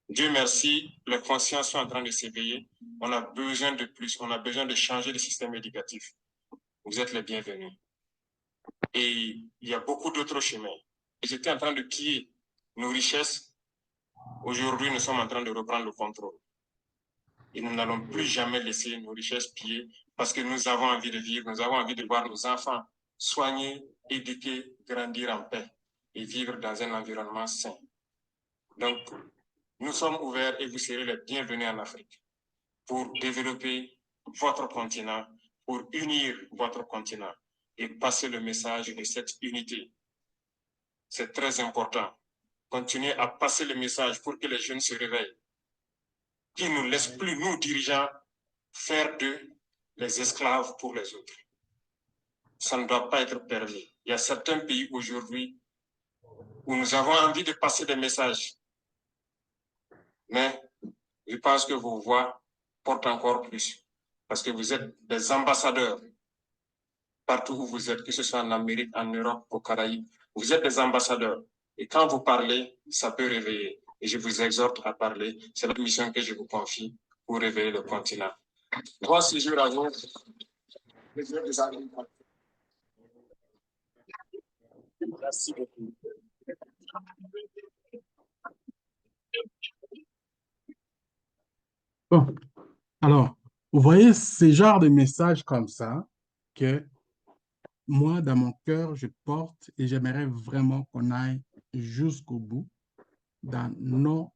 Dieu merci, les consciences sont en train de s'éveiller. On a besoin de plus, on a besoin de changer le système éducatif. Vous êtes les bienvenus. Et il y a beaucoup d'autres chemins. Ils étaient en train de piller nos richesses. Aujourd'hui, nous sommes en train de reprendre le contrôle. Et nous n'allons plus jamais laisser nos richesses piller parce que nous avons envie de vivre, nous avons envie de voir nos enfants soignés, éduqués, grandir en paix et vivre dans un environnement sain. Donc, nous sommes ouverts et vous serez les bienvenus en Afrique pour développer votre continent, pour unir votre continent et passer le message de cette unité. C'est très important. Continuez à passer le message pour que les jeunes se réveillent, qui ne nous laissent plus, nous dirigeants, faire d'eux les esclaves pour les autres. Ça ne doit pas être permis. Il y a certains pays aujourd'hui où nous avons envie de passer des messages. Mais je pense que vos voix portent encore plus. Parce que vous êtes des ambassadeurs partout où vous êtes, que ce soit en Amérique, en Europe, aux Caraïbes. Vous êtes des ambassadeurs. Et quand vous parlez, ça peut réveiller. Et je vous exhorte à parler. C'est la mission que je vous confie pour réveiller le continent. Bon séjour à vous. Merci beaucoup. Bon, alors, vous voyez ces genres de messages comme ça que moi, dans mon cœur, je porte et j'aimerais vraiment qu'on aille jusqu'au bout dans nos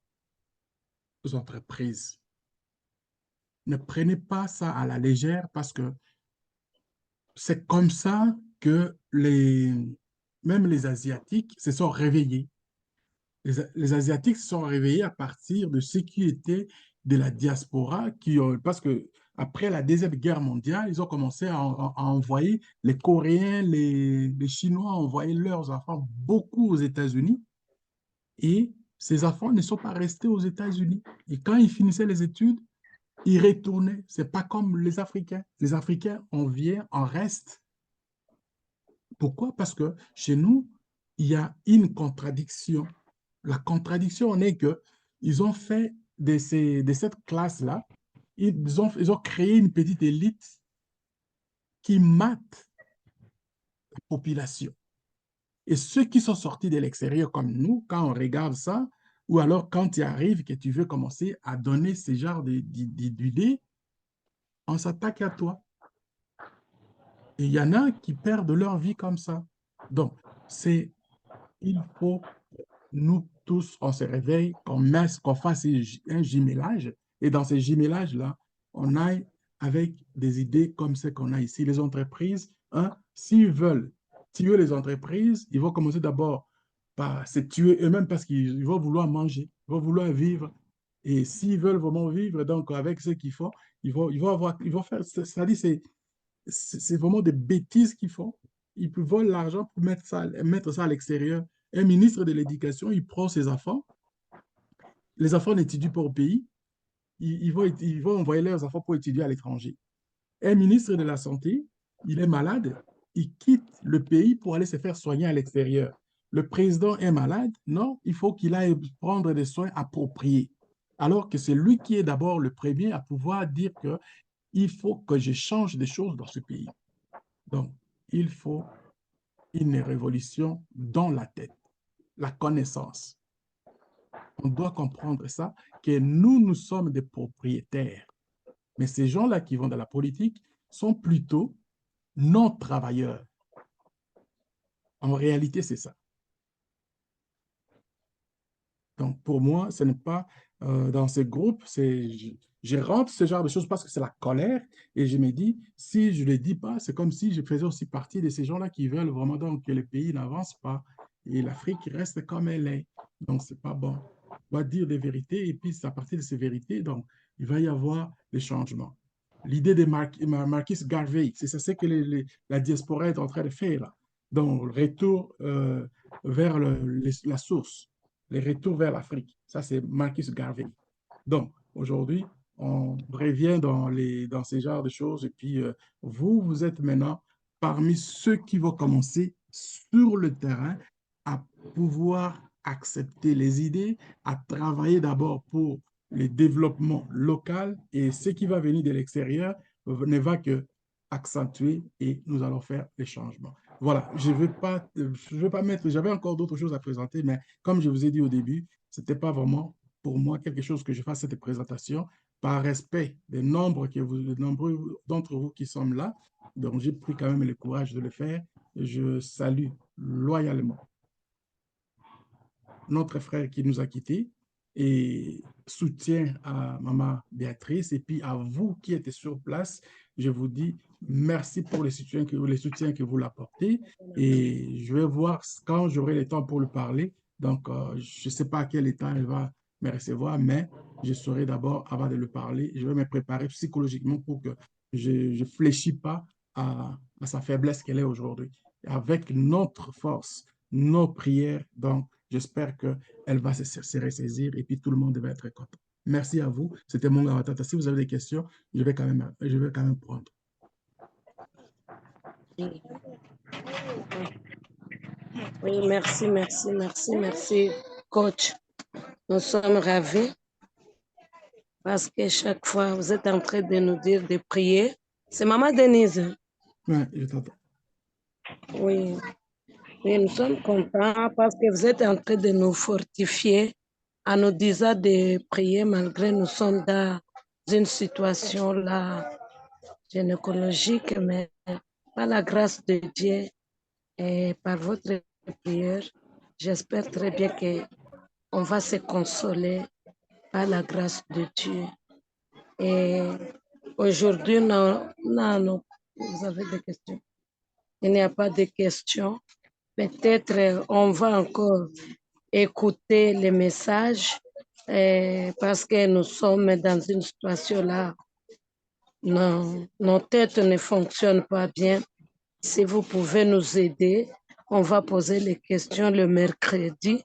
entreprises. Ne prenez pas ça à la légère parce que c'est comme ça que même les Asiatiques se sont réveillés. Les Asiatiques se sont réveillés à partir de ce qui était de la diaspora, parce que après la Deuxième Guerre mondiale, ils ont commencé à envoyer les Coréens, les Chinois, envoyer leurs enfants beaucoup aux États-Unis. Et ces enfants ne sont pas restés aux États-Unis. Et quand ils finissaient les études, ils retournaient. Ce n'est pas comme les Africains. Les Africains, on vient, on reste. Pourquoi? Parce que chez nous, il y a une contradiction. La contradiction est que ils ont fait de cette classe-là, ils ont créé une petite élite qui mate la population. Et ceux qui sont sortis de l'extérieur comme nous, quand on regarde ça, ou alors quand tu arrives que tu veux commencer à donner ce genre d'idées, on s'attaque à toi. Et il y en a qui perdent leur vie comme ça. Donc, il faut, nous tous, on se réveille, qu'on fasse un jumelage, et dans ces jumelages-là, on aille avec des idées comme celles qu'on a ici. Les entreprises, hein, s'ils veulent tuer les entreprises, ils vont commencer d'abord par se tuer eux-mêmes parce qu'ils vont vouloir manger, ils vont vouloir vivre. Et s'ils veulent vraiment vivre, donc avec ce qu'ils font, ils vont faire, c'est-à-dire c'est vraiment des bêtises qu'ils font. Ils volent l'argent pour mettre ça à l'extérieur. Un ministre de l'Éducation, il prend ses enfants. Les enfants n'étudient pas au pays. Ils vont envoyer leurs enfants pour étudier à l'étranger. Un ministre de la Santé, il est malade. Il quitte le pays pour aller se faire soigner à l'extérieur. Le président est malade. Non, il faut qu'il aille prendre des soins appropriés. Alors que c'est lui qui est d'abord le premier à pouvoir dire que il faut que je change des choses dans ce pays. Donc, il faut une révolution dans la tête, la connaissance. On doit comprendre ça, que nous sommes des propriétaires. Mais ces gens-là qui vont dans la politique sont plutôt non-travailleurs. En réalité, c'est ça. Donc, pour moi, ce n'est pas dans ces groupes, je rentre ce genre de choses parce que c'est la colère et je me dis, si je ne le dis pas, c'est comme si je faisais aussi partie de ces gens-là qui veulent vraiment donc que le pays n'avance pas et l'Afrique reste comme elle est. Donc, c'est pas bon. On doit dire des vérités et puis c'est à partir de ces vérités, donc, il va y avoir des changements. L'idée de Marcus Garvey, c'est ça que la diaspora est en train de faire là. Donc, le retour vers la source, le retour vers l'Afrique. Ça, c'est Marcus Garvey. Donc, aujourd'hui, on revient dans ces genres de choses et puis vous êtes maintenant parmi ceux qui vont commencer sur le terrain à pouvoir accepter les idées, à travailler d'abord pour le développement local et ce qui va venir de l'extérieur ne va que accentuer et nous allons faire les changements. Voilà, je ne veux pas mettre, j'avais encore d'autres choses à présenter, mais comme je vous ai dit au début, ce n'était pas vraiment pour moi quelque chose que je fasse cette présentation par respect des nombreux d'entre vous qui sont là. Donc, j'ai pris quand même le courage de le faire. Je salue loyalement notre frère qui nous a quittés et soutien à Maman Béatrice et puis à vous qui êtes sur place. Je vous dis merci pour les soutiens que vous l'apportez et je vais voir quand j'aurai le temps pour le parler. Donc, je ne sais pas à quel état elle va me recevoir, mais je saurai d'abord, avant de le parler, je vais me préparer psychologiquement pour que je ne fléchisse pas à sa faiblesse qu'elle est aujourd'hui. Avec notre force, nos prières, donc, j'espère qu'elle va se ressaisir et puis tout le monde va être content. Merci à vous. C'était mon Garatata. Si vous avez des questions, je vais quand même prendre. Oui, merci, coach. Nous sommes ravis parce que chaque fois, vous êtes en train de nous dire de prier. C'est Maman Denise. Oui, je t'entends. Oui. Oui, nous sommes contents parce que vous êtes en train de nous fortifier en nous disant de prier malgré nous sommes dans une situation là gynécologique, mais par la grâce de Dieu et par votre prière, j'espère très bien qu'on va se consoler par la grâce de Dieu. Et aujourd'hui, non, vous avez des questions? Il n'y a pas de questions. Peut-être on va encore écouter les messages parce que nous sommes dans une situation là, nos têtes ne fonctionnent pas bien. Si vous pouvez nous aider, on va poser les questions le mercredi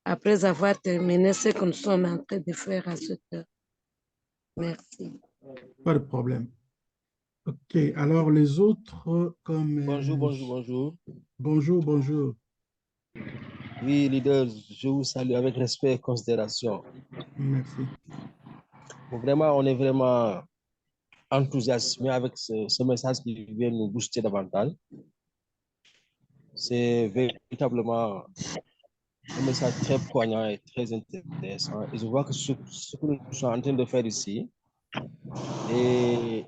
après avoir terminé ce que nous sommes en train de faire à cette heure. Merci. Pas de problème. OK, alors les autres comme... Bonjour. Bonjour. Oui, leader, je vous salue avec respect et considération. Merci. Vraiment, on est vraiment enthousiasmé avec ce message qui vient nous booster davantage. C'est véritablement un message très poignant et très intéressant. Et je vois que ce que nous sommes en train de faire ici, et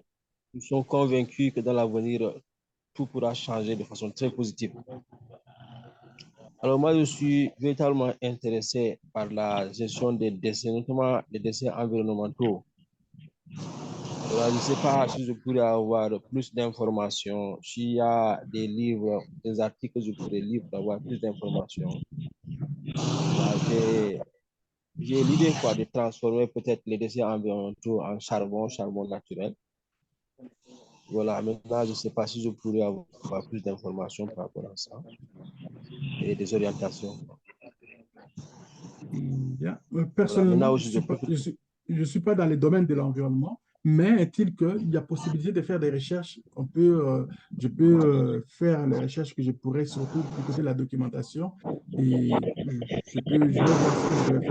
nous sommes convaincus que dans l'avenir, tout pourra changer de façon très positive. Alors moi, je suis véritablement intéressé par la gestion des déchets, notamment les déchets environnementaux. Alors, je ne sais pas si je pourrais avoir plus d'informations, s'il y a des livres, des articles que je pourrais lire pour avoir plus d'informations. J'ai l'idée de transformer peut-être les déchets environnementaux en charbon naturel. Voilà, maintenant, je ne sais pas si je pourrais avoir plus d'informations par rapport à ça et des orientations. Yeah. Personnellement, voilà, je suis pas dans le domaine de l'environnement, mais est-il qu'il y a possibilité de faire des recherches? Je peux faire les recherches que je pourrais, surtout du côté de la documentation, et je vais voir ce que je vais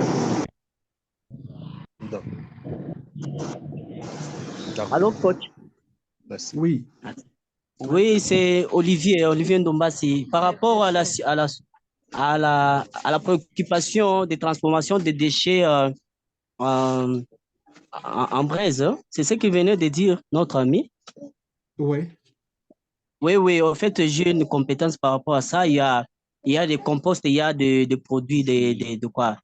faire. Allô, coach? Merci. Oui. Oui, c'est Olivier Ndombassi. Par rapport à la préoccupation des transformations des déchets en braise, c'est ce que venait de dire notre ami. Oui. Oui, en fait, j'ai une compétence par rapport à ça. Il y a des composts, il y a des produits de quoi?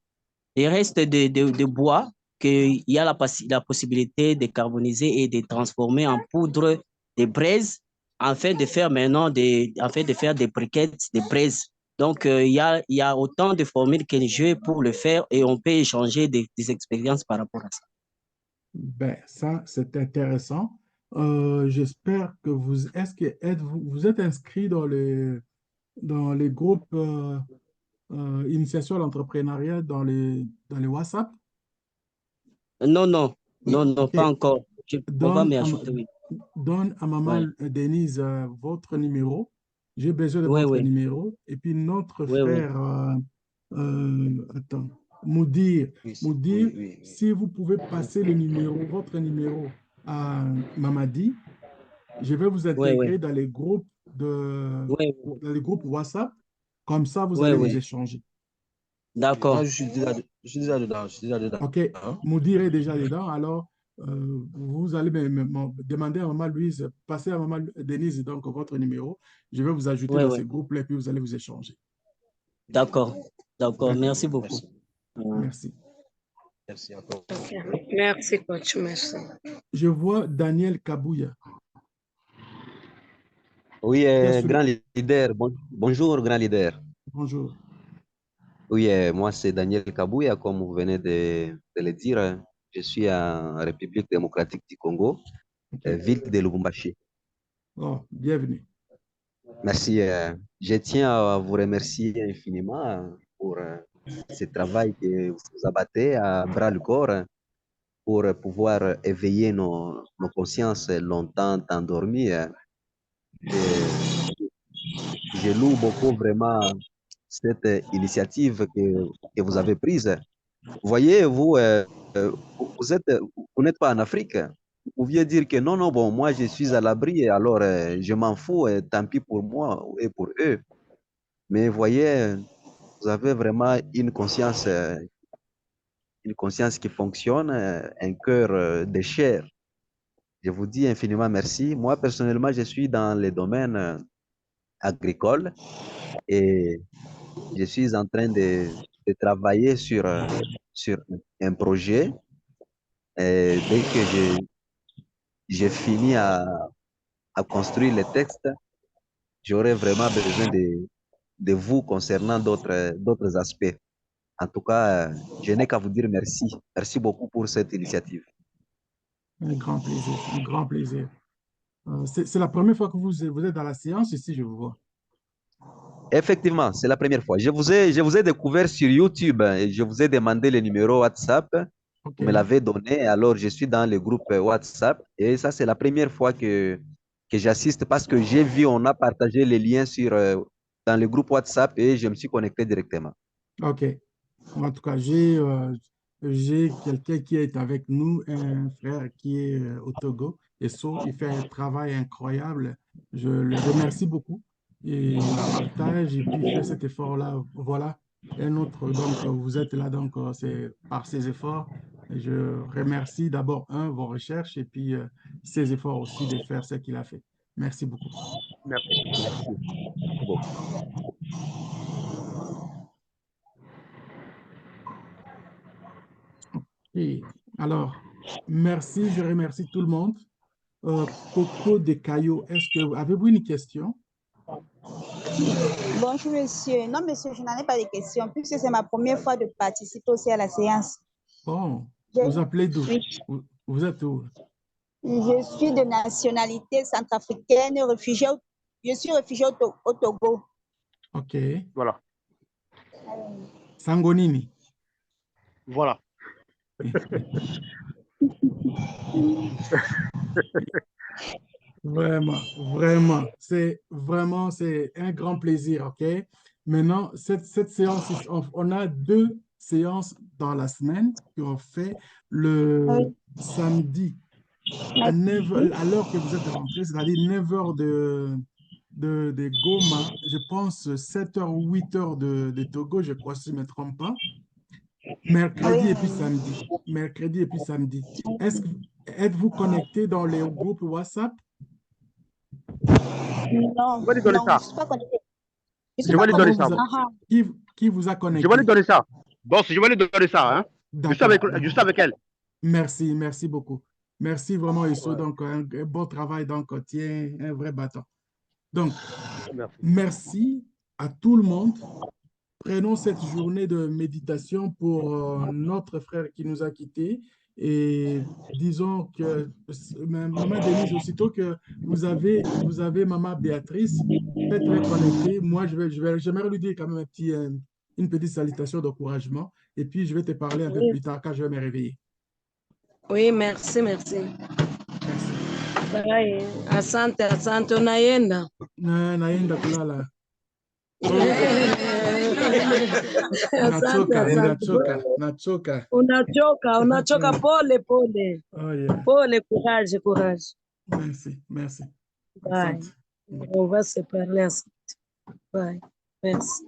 Des restes de bois qu'il y a la possibilité de carboniser et de transformer en poudre de braise afin de faire maintenant afin de faire des briquettes de braise. Donc, il y a autant de formules que je pour le faire et on peut échanger des expériences par rapport à ça. Ben, ça, c'est intéressant. J'espère que vous êtes inscrit dans les groupes initiation à l'entrepreneuriat dans les WhatsApp? Non, non, non, non, Ok. pas encore. On va Donne m'y à, ajouter, oui. donne à maman Ouais. Denise votre numéro. J'ai besoin de Oui, votre oui, numéro. Et puis notre oui, oui. frère, attends, Moudir, Oui, Moudir, oui, oui. si vous pouvez passer votre numéro à Mamadi, je vais vous Oui, oui, intégrer oui, dans les groupes WhatsApp. Comme ça, vous oui, allez vous oui. échanger. D'accord. Moi, je suis déjà dedans. Je suis déjà dedans. OK, Moudir est déjà dedans. Alors, vous allez demander à Maman Louise, passer à Maman Denise, donc votre numéro. Je vais vous ajouter Oui, dans oui. ce groupe-là et puis vous allez vous échanger. D'accord. D'accord. D'accord, Merci beaucoup. merci. Merci encore. Ok. Merci, coach. Merci. Je vois Daniel Kabouya. Oui, Qui est sur grand leader. Bonjour, grand leader. Bonjour. Oui, moi, c'est Daniel Kabouya, comme vous venez de le dire. Je suis en République démocratique du Congo, OK. ville de Lubumbashi. Oh, bienvenue. Merci. Je tiens à vous remercier infiniment pour ce travail que vous abattez à bras le corps pour pouvoir éveiller nos consciences longtemps endormies. Et je loue beaucoup vraiment cette initiative que vous avez prise. Voyez, vous n'êtes pas en Afrique. Vous pouviez dire que non, non, bon, moi je suis à l'abri, alors je m'en fous, tant pis pour moi et pour eux. Mais voyez, vous avez vraiment une conscience qui fonctionne, un cœur de chair. Je vous dis infiniment merci. Moi, personnellement, je suis dans le domaine agricole et je suis en train de travailler sur un projet. Et dès que j'ai fini à construire les textes, j'aurai vraiment besoin de vous concernant d'autres aspects. En tout cas, je n'ai qu'à vous dire merci. Merci beaucoup pour cette initiative. Un grand plaisir, un grand plaisir. C'est la première fois que vous êtes dans la séance ici, je vous vois. Effectivement, c'est la première fois. Je vous ai découvert sur YouTube et je vous ai demandé le numéro WhatsApp. OK. Vous me l'avez donné, alors je suis dans le groupe WhatsApp et ça, c'est la première fois que j'assiste parce que j'ai vu, on a partagé les liens dans le groupe WhatsApp et je me suis connecté directement. OK. En tout cas, j'ai quelqu'un qui est avec nous, un frère qui est au Togo, et il fait un travail incroyable. Je le remercie beaucoup. Et il partage et puis il fait cet effort-là. Voilà, un autre. Donc, vous êtes là, donc, c'est par ces efforts. Et je remercie d'abord, vos recherches et puis ses efforts aussi de faire ce qu'il a fait. Merci beaucoup. Merci beaucoup. Et alors, merci, je remercie tout le monde. Coco de Caillou, avez-vous une question? Bonjour monsieur. Non monsieur, je n'en ai pas de questions puisque c'est ma première fois de participer aussi à la séance. Bon, Je, vous appelez d'où? oui, Vous êtes où? je suis de nationalité centrafricaine, je suis réfugiée au Togo. OK. Voilà. Sangonini. Voilà. Vraiment, c'est un grand plaisir, OK? Maintenant, cette séance, on a 2 séances dans la semaine qu'on fait le samedi à 9h, à l'heure que vous êtes rentré, c'est-à-dire 9h de Goma, je pense 7h ou 8h de Togo, je crois, si je ne me trompe pas. Mercredi et puis samedi. Mercredi et puis samedi. Êtes-vous connecté dans les groupes WhatsApp? Non, Je vais lui donner non, ça. je ne suis pas connectée. Je vais lui donner ça. Qui vous a Je connecté? vais lui donner ça. Boss, je vais lui donner ça. Hein. Je suis avec elle. Merci, merci beaucoup. Merci vraiment, Isso. Donc, un bon travail. Donc, tiens, un vrai bâton. Donc, merci à tout le monde. Prenons cette journée de méditation pour notre frère qui nous a quittés et disons que Maman Denise, aussitôt que vous avez Maman Béatrice, faites-les connecter. Moi, j'aimerais lui dire quand même une petite salutation d'encouragement et puis je vais te parler un peu plus tard quand je vais me réveiller. Oui, merci, merci. Merci. Bye. Asante, asante. Unaenda? Naenda kulala. Asante, asante. Nachoka. Unachoka. Pole, pole. Oh, yeah. Pole, courage, courage. Merci, merci. Bye. On va se parler. Bye. Merci.